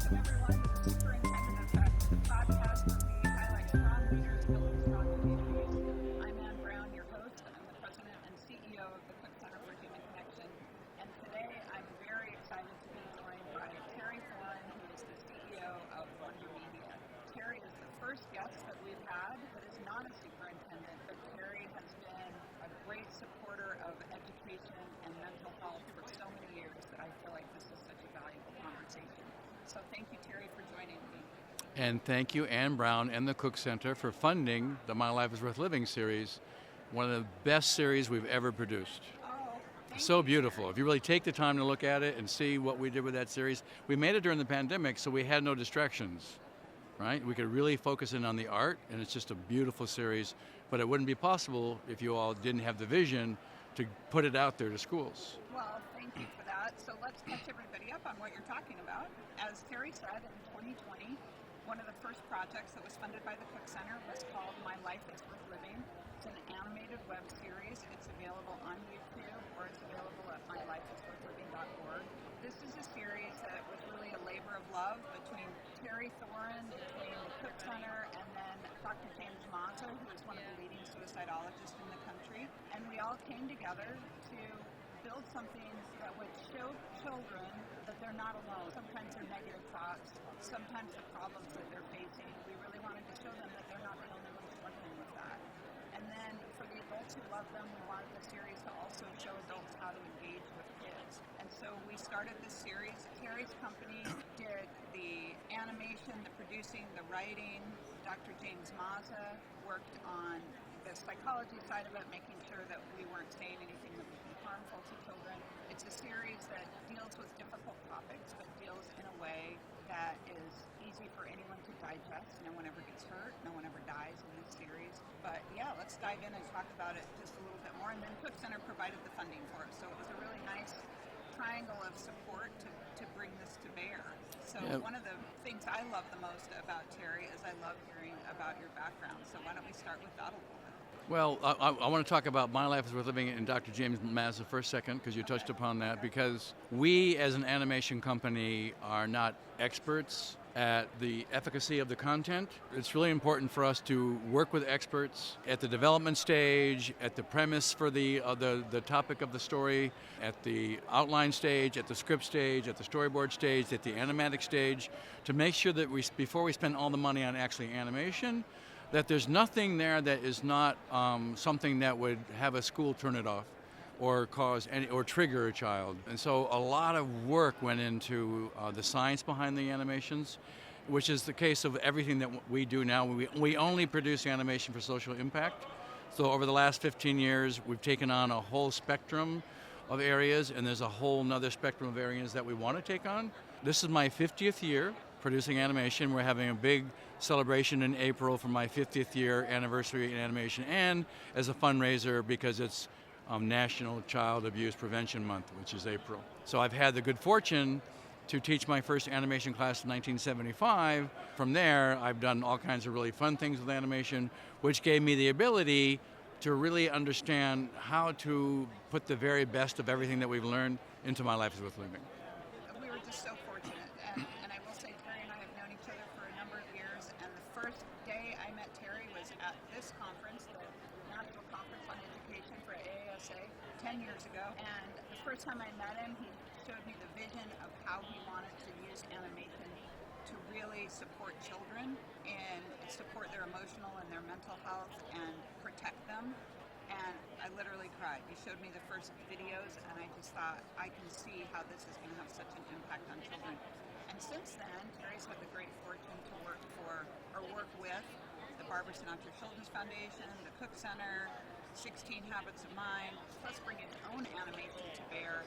Welcome everyone to the Superintendent Effect podcast where we highlight strong leaders building strong communities. I'm Ann Brown, your host. I'm the president and CEO of the Cook Center for Human Connection. And today I'm very excited to be joined by Terry Thoren, who is the CEO of Wonder Media. Terry is the first guest that we've had that is not a superintendent, but Terry has been a great supporter of education and mental health for so many years that I feel like this is such a valuable conversation. So thank you, Terry, for joining me. And thank you, Ann Brown and the Cook Center, for funding the My Life is Worth Living series, one of the best series we've ever produced. Oh, So beautiful. If you really take the time to look at it and see what we did with that series, we made it during the pandemic, so we had no distractions, right? We could really focus in on the art, and it's just a beautiful series, but it wouldn't be possible if you all didn't have the vision to put it out there to schools. Well, thank you for that. So let's catch everybody up on what you're talking about. As Terry said, in 2020, one of the first projects that was funded by the Cook Center was called My Life is Worth Living. It's an animated web series. It's available on YouTube or it's available at mylifeisworthliving.org. This is a series that was really a labor of love between Terry Thoren, between the Cook Center, and then Dr. James Mazza, who is one of the leading suicidologists in the country. And we all came together to build something that would show children that they're not alone. Sometimes they're negative thoughts, sometimes the problems that they're facing. We really wanted to show them that they're not the only ones struggling with that. And then for the adults who love them, we wanted the series to also show adults how to engage with kids. And so we started this series. Terry's company did the animation, the producing, the writing. Dr. James Mazza worked on the psychology side of it, making sure that we weren't saying anything that would be harmful to children. It's a series that deals with difficult topics, but deals in a way that is easy for anyone to digest. No one ever gets hurt, no one ever dies in this series. But yeah, let's dive in and talk about it just a little bit more. And then Cook Center provided the funding for it, so it was a really nice triangle of support to bring this to bear. So One of the things I love the most about Terry is I love hearing about your background. So why don't we start with that a little bit? Well, I want to talk about My Life is Worth Living and Dr. James Mazza for a second, because you touched upon that, because we as an animation company are not experts at the efficacy of the content. It's really important for us to work with experts at the development stage, at the premise for the topic of the story, at the outline stage, at the script stage, at the storyboard stage, at the animatic stage, to make sure that before we spend all the money on actually animation, that there's nothing there that is not something that would have a school turn it off or or trigger a child. And so a lot of work went into the science behind the animations, which is the case of everything that we do now. We only produce animation for social impact. So over the last 15 years, we've taken on a whole spectrum of areas, and there's a whole nother spectrum of areas that we want to take on. This is my 50th year producing animation. We're having a big celebration in April for my 50th year anniversary in animation, and as a fundraiser because it's National Child Abuse Prevention Month, which is April. So I've had the good fortune to teach my first animation class in 1975. From there, I've done all kinds of really fun things with animation, which gave me the ability to really understand how to put the very best of everything that we've learned into My Life is Worth Living. We were just so fortunate, and I will say Terry and I have known each other for a number of years, and the first day I met Terry was at this conference, the National Conference on Education for AASA, 10 years ago, and the first time I met him, he showed me the vision of how he wanted to use animation to really support children and support their emotional and their mental health and protect them. And I literally cried. He showed me the first videos, and I just thought, I can see how this is going to have such an impact on children. And since then, Terry's had the great fortune to work with the Barbara Sinatra Children's Foundation, the Cook Center, 16 Habits of Mind, plus bring his own animation to bear.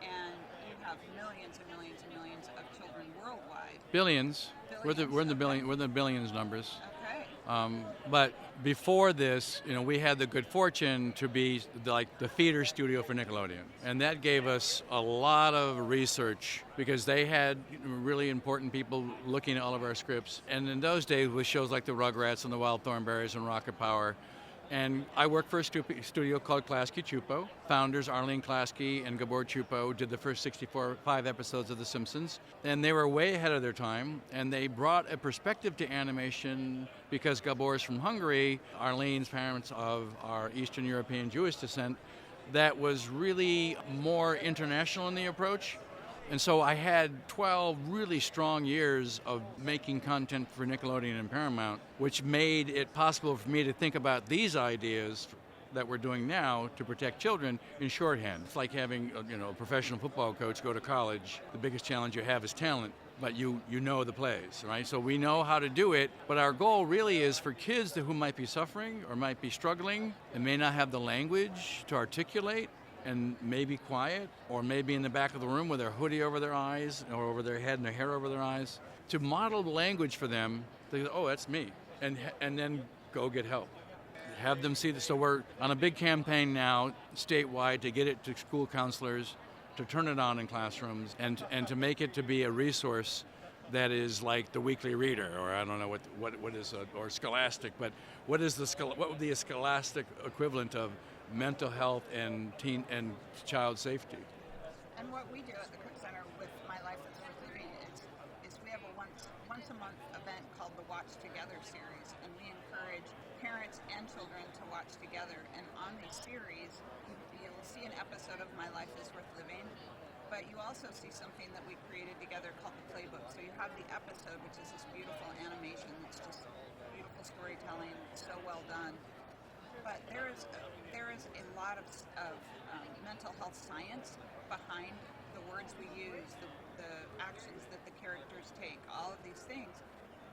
And you have millions and millions and millions of children worldwide. Billions. We're in the billions numbers. Okay. But before this, we had the good fortune to be like the feeder studio for Nickelodeon. And that gave us a lot of research because they had really important people looking at all of our scripts. And in those days, with shows like The Rugrats and The Wild Thornberrys and Rocket Power, And I work for a studio called Klasky Chupo. Founders Arlene Klasky and Gabor Chupo did the first 5 episodes of The Simpsons. And they were way ahead of their time. And they brought a perspective to animation because Gabor is from Hungary, Arlene's parents are Eastern European Jewish descent, that was really more international in the approach. And so I had 12 really strong years of making content for Nickelodeon and Paramount, which made it possible for me to think about these ideas that we're doing now to protect children in shorthand. It's like having a professional football coach go to college. The biggest challenge you have is talent, but you know the plays, right? So we know how to do it, but our goal really is for kids who might be suffering or might be struggling and may not have the language to articulate and maybe quiet, or maybe in the back of the room with their hoodie over their eyes or over their head and their hair over their eyes, to model the language for them. They go, oh, that's me, and then go get help. Have them see this. So we're on a big campaign now, statewide, to get it to school counselors, to turn it on in classrooms, and to make it to be a resource that is like the Weekly Reader, or I don't know what is, or Scholastic, but what would be a Scholastic equivalent of mental health and teen and child safety? And what we do at the Cook Center with My Life is Worth Living is we have a once a month event called the Watch Together series, and we encourage parents and children to watch together. And on these series, you'll see an episode of My Life is Worth Living, but you also see something that we created together called the Playbooks. So you have the episode, which is this beautiful animation that's just beautiful storytelling, so well done. But there is a lot of mental health science behind the words we use, the actions that the characters take, all of these things.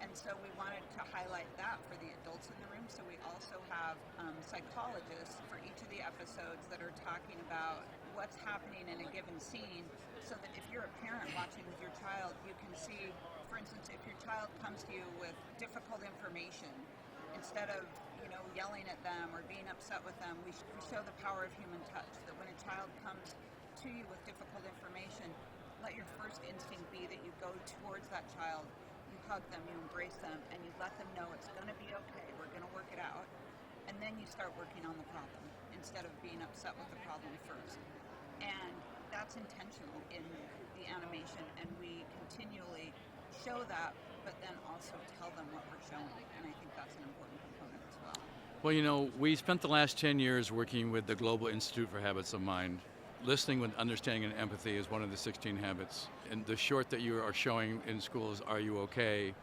And so we wanted to highlight that for the adults in the room. So we also have psychologists for each of the episodes that are talking about what's happening in a given scene, so that if you're a parent watching with your child, you can see, for instance, if your child comes to you with difficult information, instead of yelling at them or being upset with them, we show the power of human touch, that when a child comes to you with difficult information, let your first instinct be that you go towards that child, you hug them, you embrace them, and you let them know it's going to be okay, we're going to work it out, and then you start working on the problem instead of being upset with the problem first. And that's intentional in the animation, and we continually show that, but then also tell them what we're showing, and I think that's an important component as well. Well, we spent the last 10 years working with the Global Institute for Habits of Mind. Listening with understanding and empathy is one of the 16 habits. And the short that you are showing in schools, Are You Okay?,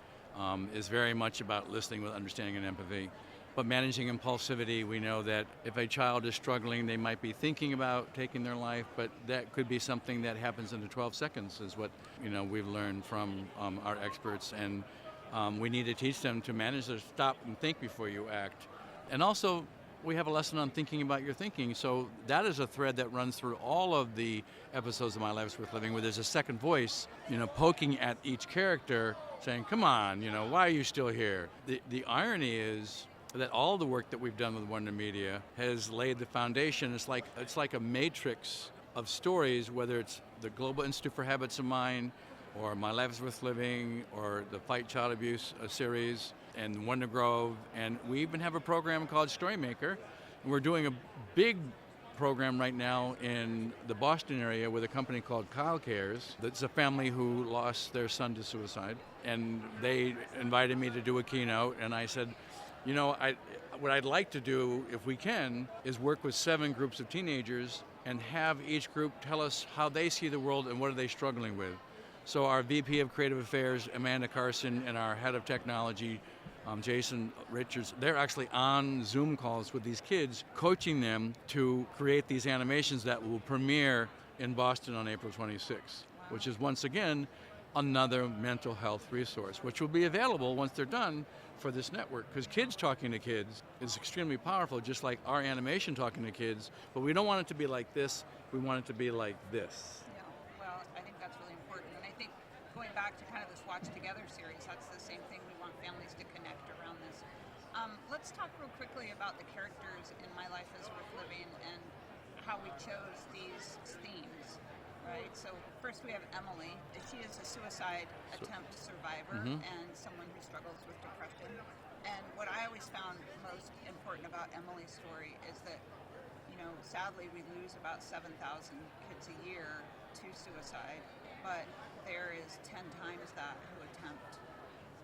is very much about listening with understanding and empathy. But managing impulsivity, we know that if a child is struggling, they might be thinking about taking their life, but that could be something that happens in 12 seconds, is what we've learned from our experts. And we need to teach them to manage to stop and think before you act. And also, we have a lesson on thinking about your thinking. So that is a thread that runs through all of the episodes of My Life is Worth Living, where there's a second voice, poking at each character, saying, come on, why are you still here? The irony is that all the work that we've done with Wonder Media has laid the foundation. It's like a matrix of stories, whether it's the Global Institute for Habits of Mind, or My Life is Worth Living, or the Fight Child Abuse series, and Wonder Grove, and we even have a program called Storymaker. And we're doing a big program right now in the Boston area with a company called Kyle Cares. That's a family who lost their son to suicide, and they invited me to do a keynote, and I said, what I'd like to do, if we can, is work with 7 groups of teenagers and have each group tell us how they see the world and what are they struggling with. So our VP of Creative Affairs, Amanda Carson, and our Head of Technology, Jason Richards, they're actually on Zoom calls with these kids, coaching them to create these animations that will premiere in Boston on April 26th, which is once again another mental health resource, which will be available once they're done for this network. Because kids talking to kids is extremely powerful, just like our animation talking to kids, but we don't want it to be like this, we want it to be like this. Well, I think that's really important. And I think going back to kind of this Watch Together series, that's the same thing. We want families to connect around this. Let's talk real quickly about the characters in My Life is Worth Living and how we chose these themes, right? So first we have Emily. She is a suicide attempt survivor and someone who struggles with depression. And what I always found most important about Emily's story is that, sadly we lose about 7,000 kids a year to suicide, but there is 10 times that who attempt.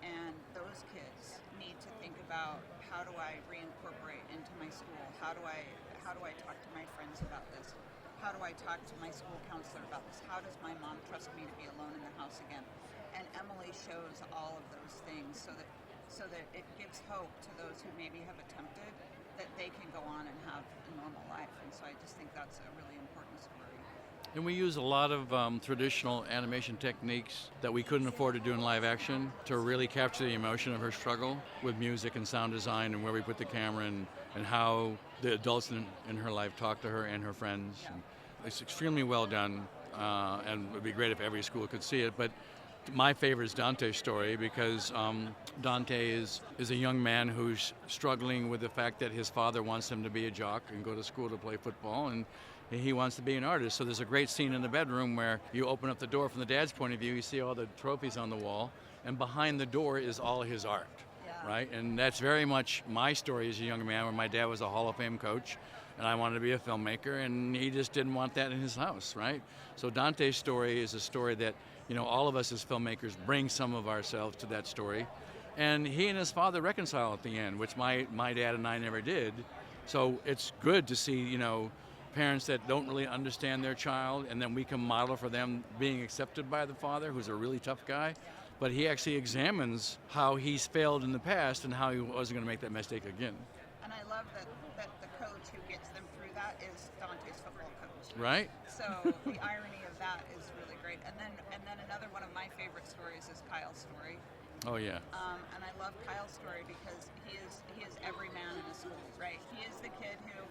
And those kids need to think about, how do I reincorporate into my school? How do I talk to my friends about this? How do I talk to my school counselor about this? How does my mom trust me to be alone in the house again? And Emily shows all of those things so that it gives hope to those who maybe have attempted, that they can go on and have a normal life. And so I just think that's a really important story. And we use a lot of traditional animation techniques that we couldn't afford to do in live action to really capture the emotion of her struggle with music and sound design, and where we put the camera and how the adults in her life talk to her and her friends. Yeah. And it's extremely well done, and it would be great if every school could see it. But my favorite is Dante's story, because Dante is a young man who's struggling with the fact that his father wants him to be a jock and go to school to play football, and he wants to be an artist. So there's a great scene in the bedroom where you open up the door from the dad's point of view, you see all the trophies on the wall, and behind the door is all his art, right? And that's very much my story as a young man, where my dad was a Hall of Fame coach, and I wanted to be a filmmaker, and he just didn't want that in his house, right? So Dante's story is a story that, all of us as filmmakers bring some of ourselves to that story. And he and his father reconcile at the end, which my dad and I never did. So it's good to see, parents that don't really understand their child, and then we can model for them being accepted by the father, who's a really tough guy. But he actually examines how he's failed in the past and how he wasn't going to make that mistake again. And I love that the coach who gets them through that is Dante's football coach. Right? So the irony of that is really great. And then another one of my favorite stories is Kyle's story. Oh yeah. And I love Kyle's story because he is every man in the school, right? He is the kid who,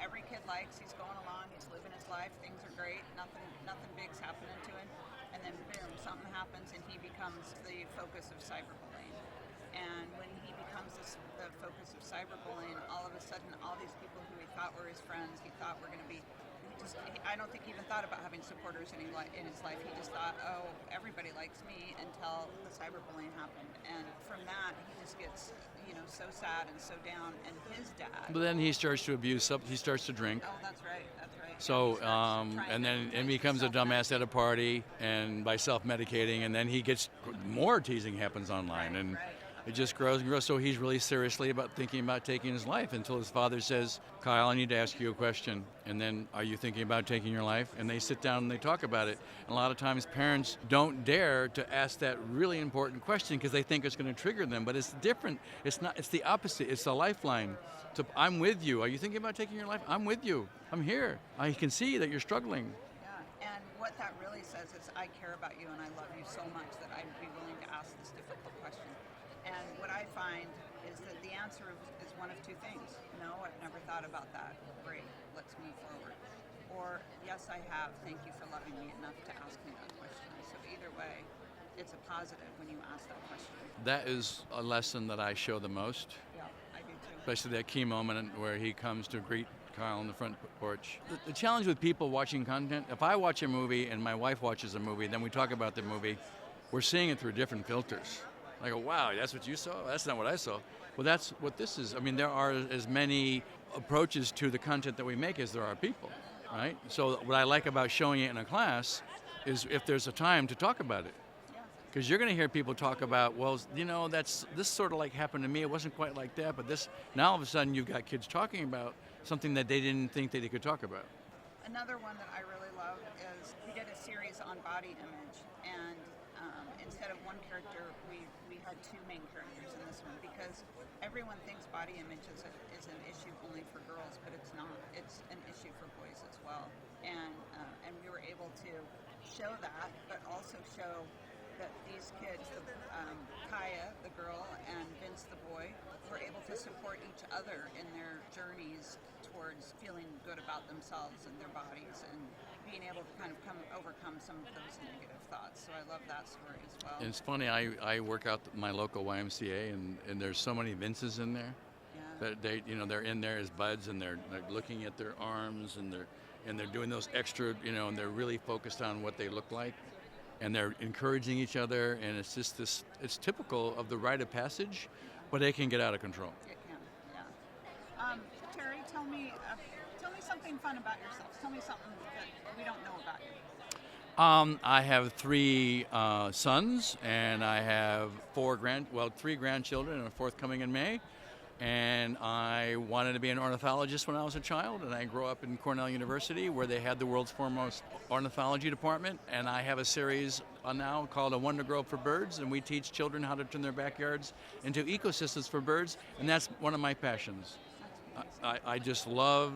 every kid likes. He's going along, he's living his life, things are great, nothing big's happening to him. And then boom, something happens and he becomes the focus of cyberbullying. And when he becomes the focus of cyberbullying, all of a sudden all these people who he thought were his friends, he thought were going to be, I don't think he even thought about having supporters in his life. He just thought, oh, everybody likes me, until the cyberbullying happened. And from that, he just gets, so sad and so down. And his dad. But then he starts to abuse, he starts to drink. Oh, that's right. So, and then becomes a dumbass at a party, and by self-medicating, and then he gets more teasing happens online, and it just grows and grows. So he's really seriously thinking about taking his life, until his father says, Kyle, I need to ask you a question. And then, are you thinking about taking your life? And they sit down and they talk about it. And a lot of times parents don't dare to ask that really important question because they think it's going to trigger them, but it's different. It's not, it's the opposite. It's a lifeline. I'm with you. Are you thinking about taking your life? I'm with you. I'm here. I can see that you're struggling. Yeah, and what that really says is, I care about you and I love you so much that I'd be willing to ask this difficult question. And what I find is that the answer is one of two things. No, I've never thought about that. Great, let's move forward. Or, yes, I have. Thank you for loving me enough to ask me that question. So either way, it's a positive when you ask that question. That is a lesson that I show the most. Yeah, I do too. Especially that key moment where he comes to greet Kyle on the front porch. The challenge with people watching content, if I watch a movie and my wife watches a movie, then we talk about the movie, we're seeing it through different filters. I go, wow, that's what you saw? That's not what I saw. Well, that's what this is. I mean, there are as many approaches to the content that we make as there are people, right? So what I like about showing it in a class is if there's a time to talk about it. Because you're going to hear people talk about, well, this sort of like happened to me. It wasn't quite like that, but this, now all of a sudden you've got kids talking about something that they didn't think that they could talk about. Another one that I really love is we did a series on body image, and instead of one character, we had two main characters in this one, because everyone thinks body image is an issue only for girls, but it's not. It's an issue for boys as well. And we were able to show that, but also show that these kids, Kaya, the girl, and Vince, the boy, were able to support each other in their journeys towards feeling good about themselves and their bodies, and being able to kind of overcome some of those negative thoughts. So I love that story as well. And it's funny, I work out my local YMCA, and there's so many Vinces in there. Yeah. That they're in there as buds, and they're looking at their arms, and they're doing those extra, and they're really focused on what they look like. And they're encouraging each other, and it's just it's typical of the rite of passage, but it can get out of control. It can, yeah. Terry, tell me something fun about yourself. Tell me something that we don't know about you. I have 3 sons, and I have 3 grandchildren, and a 4th coming in May. And I wanted to be an ornithologist when I was a child, and I grew up in Cornell University where they had the world's foremost ornithology department. And I have a series now called A Wonder Grove for Birds, and we teach children how to turn their backyards into ecosystems for birds, and that's one of my passions. I just love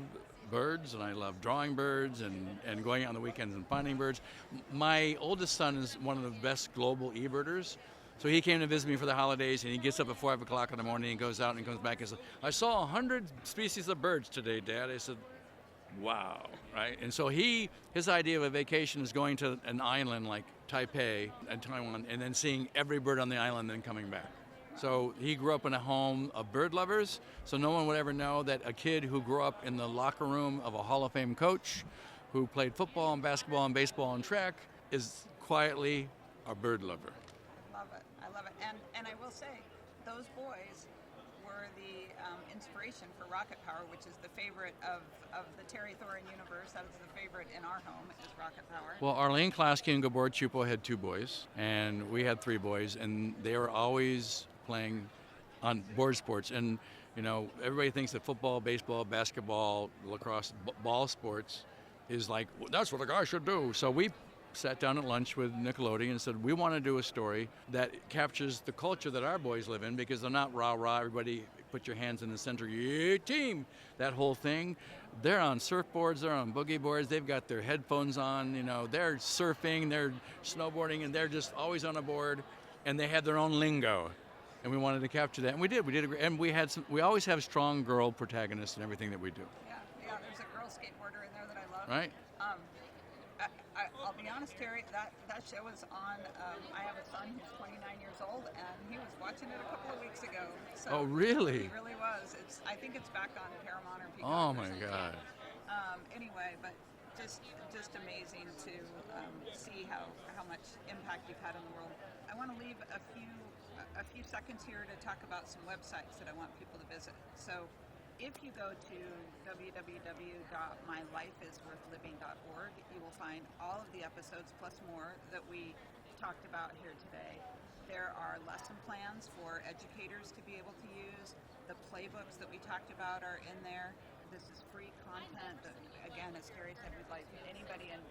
birds, and I love drawing birds and going out on the weekends and finding birds. My oldest son is one of the best global e-birders. So he came to visit me for the holidays, and he gets up at 5 o'clock in the morning and goes out and comes back and says, I saw 100 species of birds today, Dad. I said, wow, right? And so his idea of a vacation is going to an island like Taipei and Taiwan and then seeing every bird on the island and then coming back. So he grew up in a home of bird lovers, so no one would ever know that a kid who grew up in the locker room of a Hall of Fame coach who played football and basketball and baseball and track is quietly a bird lover. I love it. And I will say, those boys were the inspiration for Rocket Power, which is the favorite of the Terry Thoren universe. That is the favorite in our home, is Rocket Power. Well, Arlene Klasky and Gabor Chupo had 2 boys, and we had 3 boys, and they were always playing on board sports. And, you know, everybody thinks that football, baseball, basketball, lacrosse, ball sports is like, well, that's what a guy should do. So we sat down at lunch with Nickelodeon and said, we want to do a story that captures the culture that our boys live in, because they're not rah-rah, everybody put your hands in the center, yeah, team, that whole thing. They're on surfboards, they're on boogie boards, they've got their headphones on, you know, they're surfing, they're snowboarding, and they're just always on a board, and they had their own lingo. And we wanted to capture that, and we did, and we always have strong girl protagonists in everything that we do. Yeah, there's a girl skateboarder in there that I love. Right? I'll be honest, Terry, that show is on. I have a son who's 29 years old, and he was watching it a couple of weeks ago. So Oh, really? He really was. I think it's back on Paramount or Peacock. Oh or my something. God. Anyway, but just amazing to see how much impact you've had in the world. I want to leave a few seconds here to talk about some websites that I want people to visit. So if you go to www.mylifeisworthliving.org, you will find all of the episodes plus more that we talked about here today. There are lesson plans for educators to be able to use. The playbooks that we talked about are in there. This is free content that, again, as Terry said, we'd like anybody in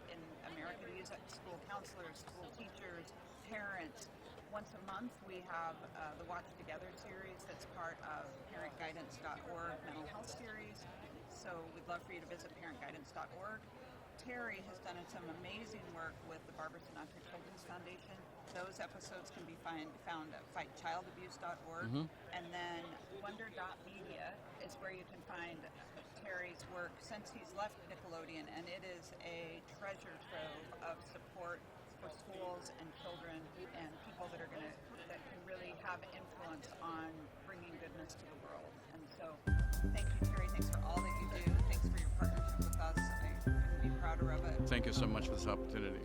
America to use it. School counselors, school teachers, parents. Once a month, we have the Watch Together series that's part of parentguidance.org mental health series. So we'd love for you to visit parentguidance.org. Terry has done some amazing work with the Barbara Sinatra Children's Foundation. Those episodes can be found at fightchildabuse.org. Mm-hmm. And then wonder.media is where you can find Terry's work since he's left Nickelodeon, and it is a treasure trove of support for schools and children and people that can really have influence on bringing goodness to the world. And so, thank you, Terry. Thanks for all that you do. Thanks for your partnership with us. I couldn't be prouder of it. Thank you so much for this opportunity.